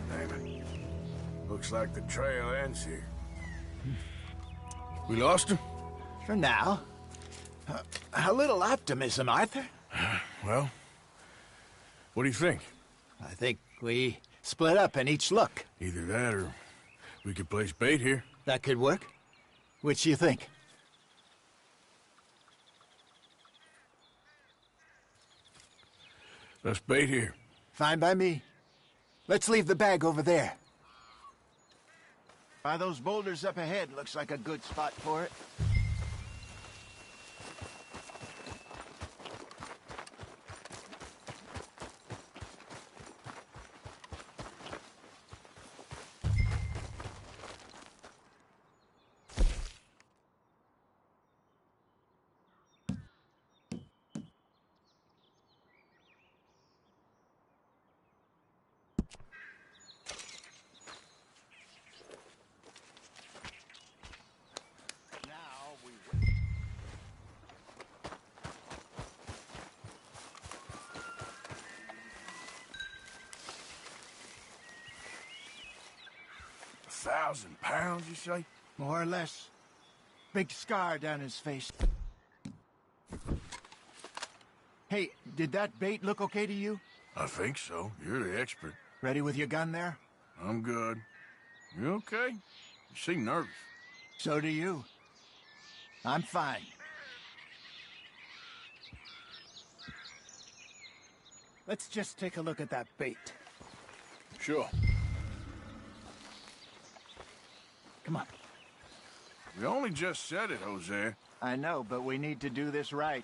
Damn it. Looks like the trail ends here. We lost him? For now. A little optimism, Arthur. Well, what do you think? I think we split up and each look. Either that or we could place bait here. That could work. Which you think? Let's bait here. Fine by me. Let's leave the bag over there. By those boulders up ahead, looks like a good spot for it. 2,000 pounds, you say? More or less. Big scar down his face. Hey, did that bait look okay to you? I think so. You're the expert. Ready with your gun there? I'm good. You okay? You seem nervous. So do you. I'm fine. Let's just take a look at that bait. Sure. Come on. We only just said it, Jose. I know, but we need to do this right.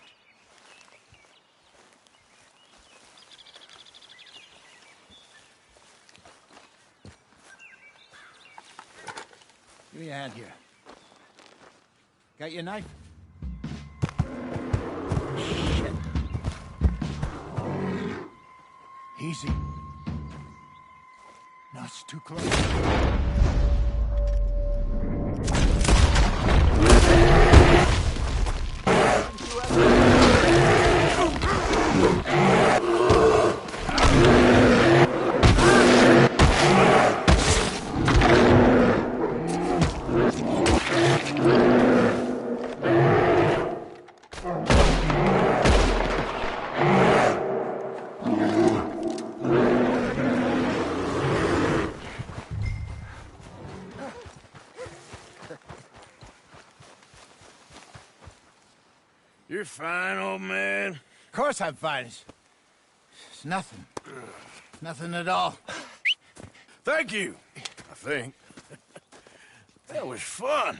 Give me a hand here. Got your knife? Shit. Easy. No, it's too close. You're fine, old man. Of course I'm fine. It's nothing. Nothing at all. Thank you, I think. That was fun.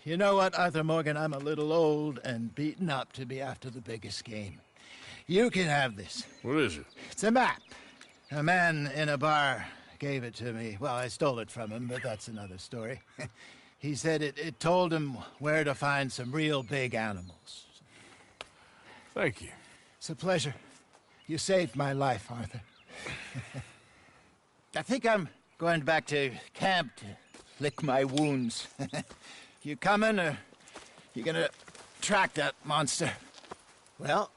You know what, Arthur Morgan? I'm a little old and beaten up to be after the biggest game. You can have this. What is it? It's a map. A man in a bar gave it to me. Well, I stole it from him, but that's another story. He said it told him where to find some real big animals. Thank you. It's a pleasure. You saved my life, Arthur. I think I'm going back to camp to lick my wounds. You coming, or you gonna track that monster? Well...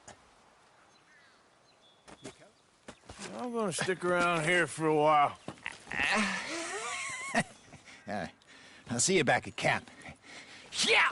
I'm gonna stick around here for a while. All right. I'll see you back at camp. Yeah!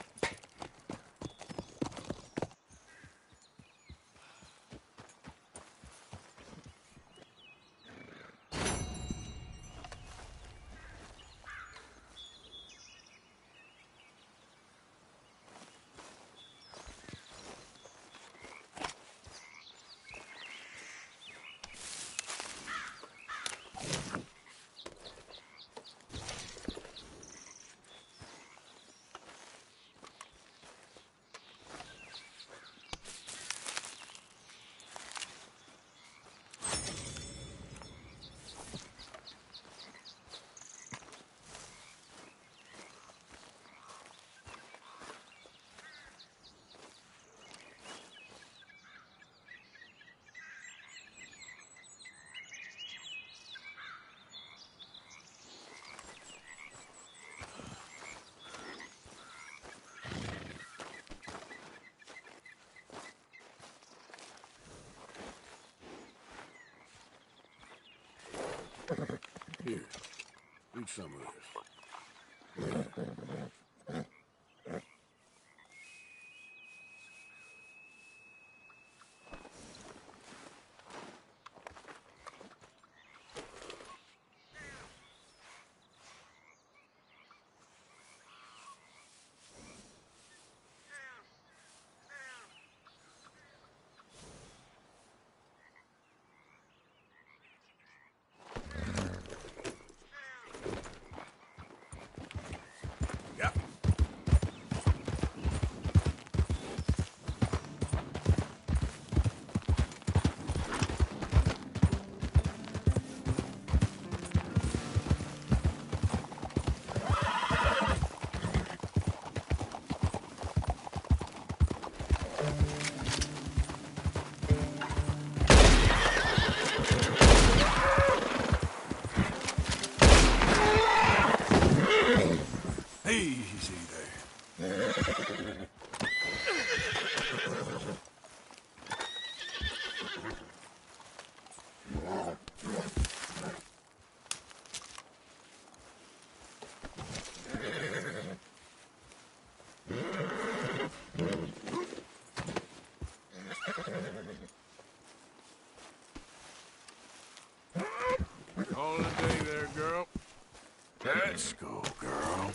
Here, eat some of this. Easy there. Call it a day there, girl. Let's go, girl.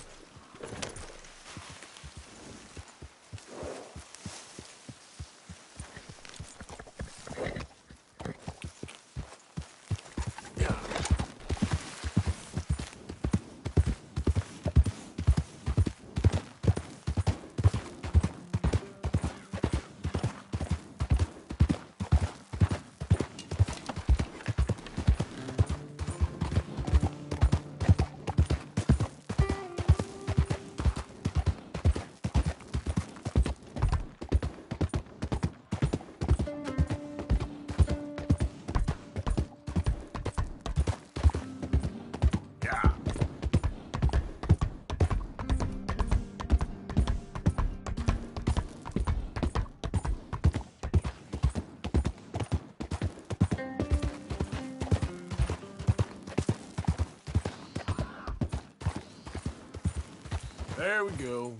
There we go.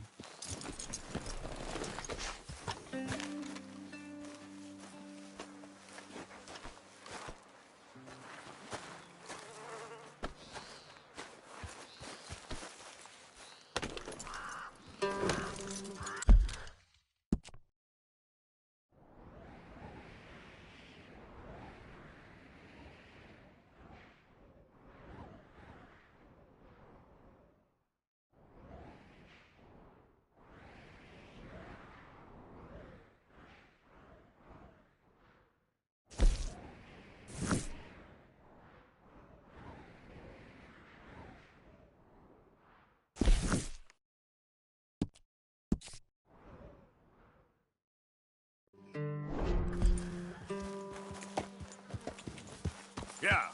Yeah.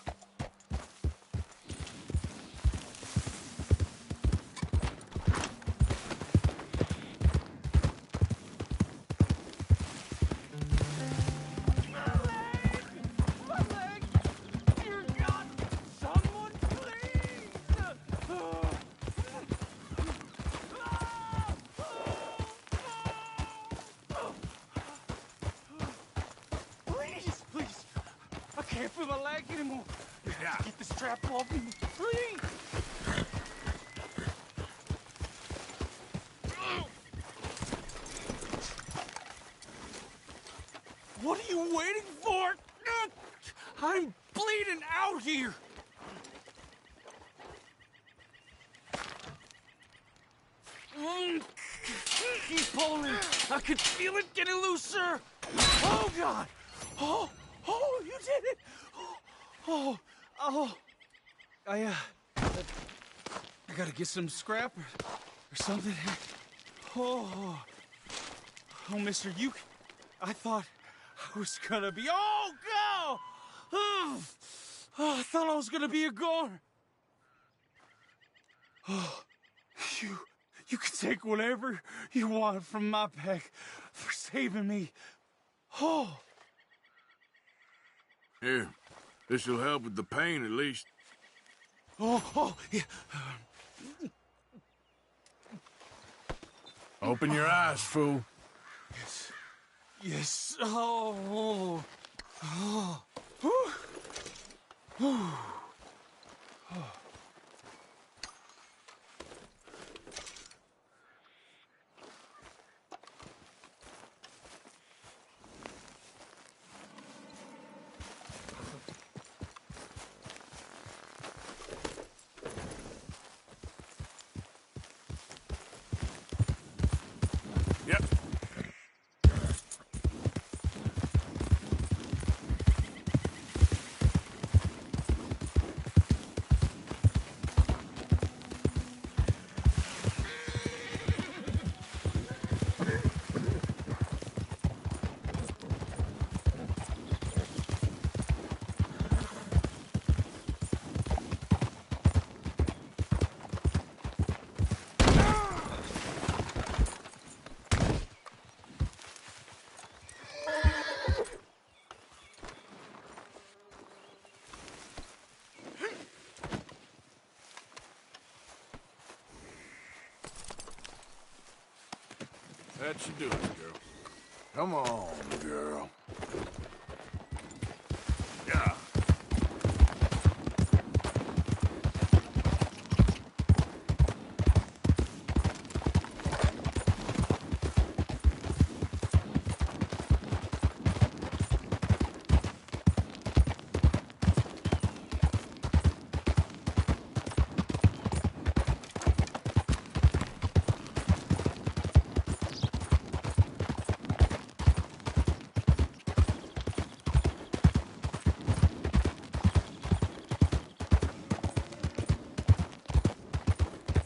Please, please. I can't feel my leg anymore. You have to get the strap off me. Please. What are you waiting for? I'm bleeding out here. Keep pulling. I can feel it getting looser. Oh, God. Oh, you did it. Oh. I gotta get some scrap or something. Oh, mister, I thought I was gonna be, God! Oh, I thought I was gonna be a goner. Oh, you can take whatever you want from my pack for saving me. Oh. Here, this'll help with the pain at least. Oh, yeah. Open your eyes, fool. Yes. Oh. Yep. That should do it, girl. Come on, girl.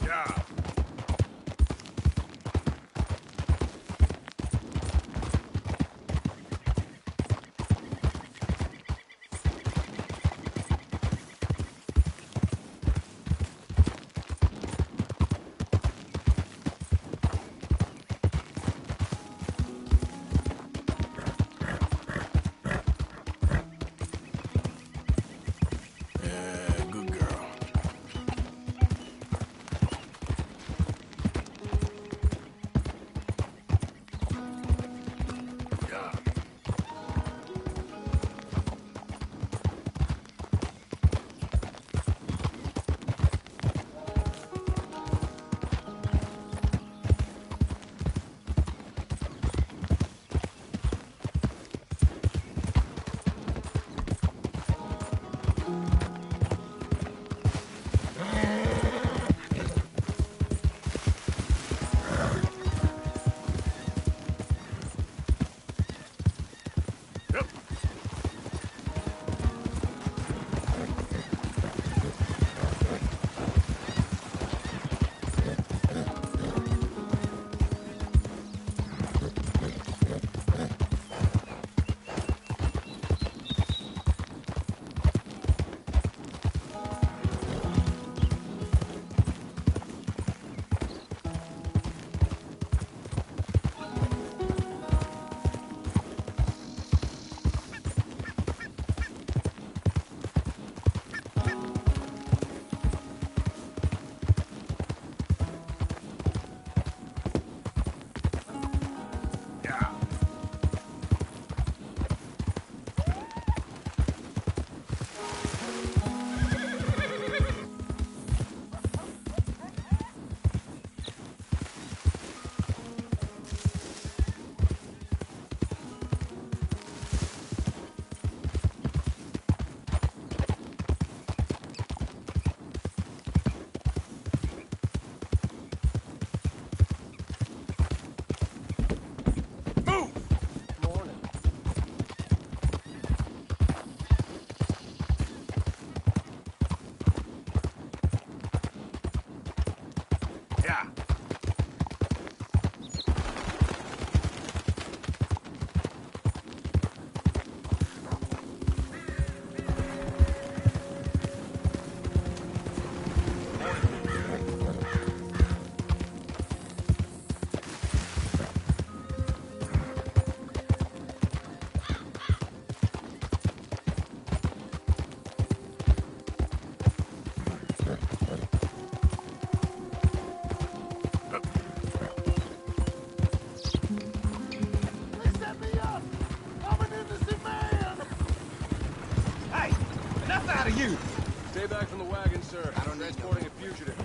Yeah. Out of you! Stay back from the wagon, sir. I'm transporting a fugitive.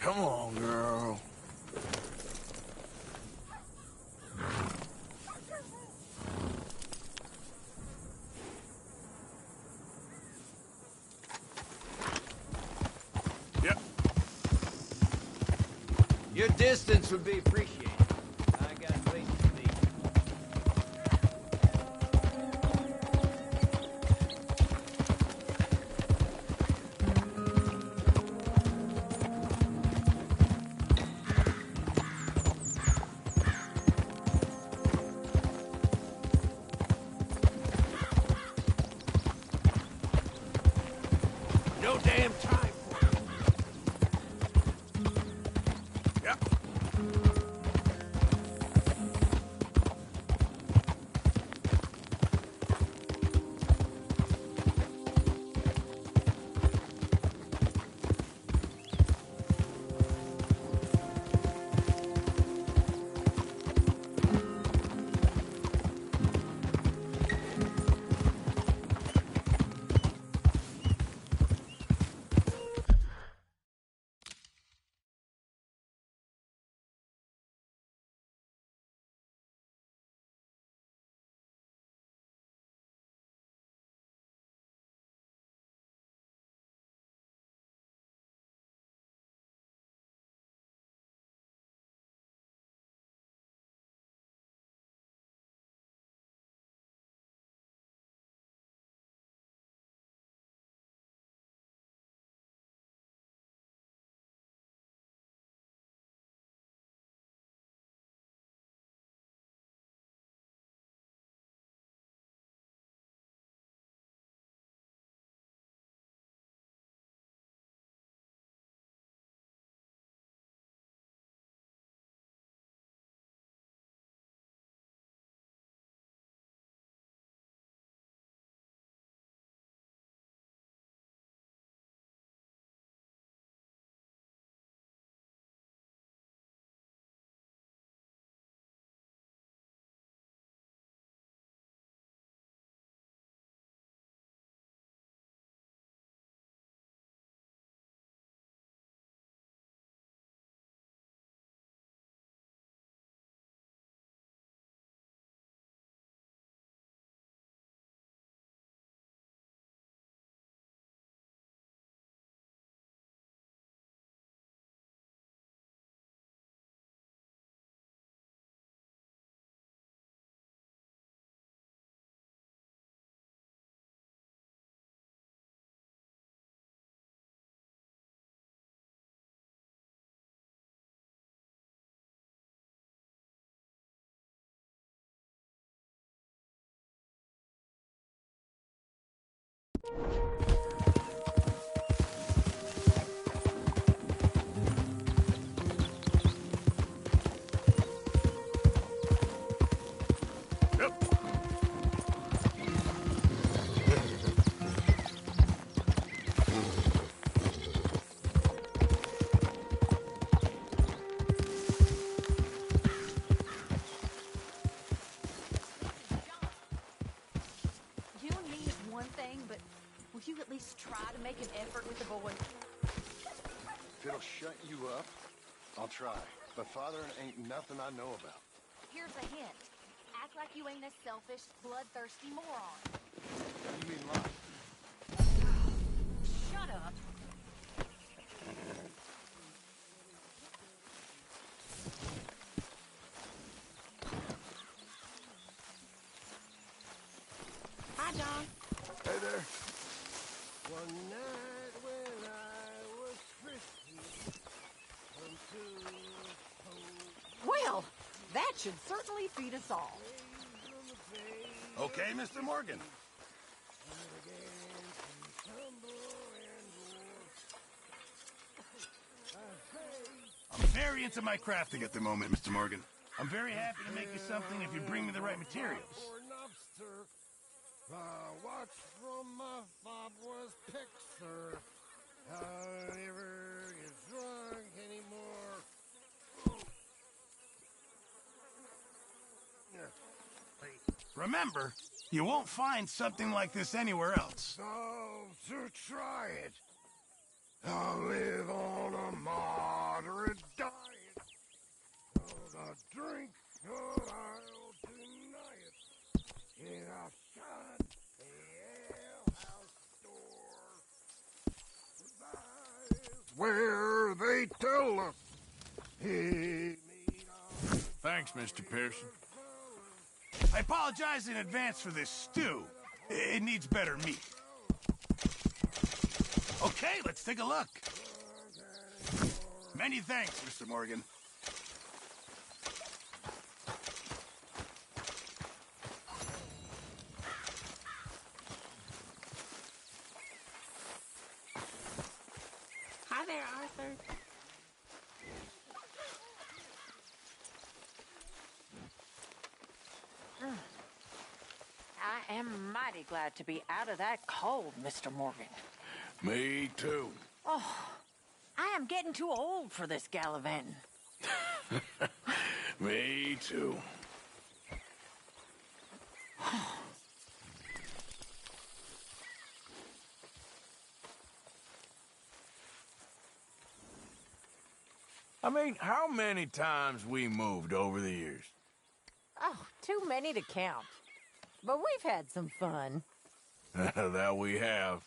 Come on, girl. Yep. Your distance would be appreciated. I got a place to be. No damn time for it. Yep. You and me is one thing, but will you at least try to make an effort with the boy? If it'll shut you up, I'll try. But fathering ain't nothing I know about. Here's a hint. Act like you ain't a selfish, bloodthirsty moron. You mean lie? Shut up. Hi, John. Hey there. One night when I was frisky, Well, that should certainly feed us all. Okay, Mr. Morgan. I'm very into my crafting at the moment, Mr. Morgan. I'm very happy to make you something if you bring me the right materials. Watch from my fob was Pixar. I'll never get drunk anymore. Remember, you won't find something like this anywhere else. So, to try it. I live on a moderate diet. I drink no I'll deny it. And outside the alehouse door. Where they tell us he Thanks, Mr. Pearson. I apologize in advance for this stew. It needs better meat. Okay, let's take a look. Many thanks, Mr. Morgan. Hi there, Arthur. I am mighty glad to be out of that cold, Mr. Morgan. Me too. Oh, I am getting too old for this gallivanting. Me too. I mean, how many times we moved over the years? Oh, too many to count. But we've had some fun. That we have.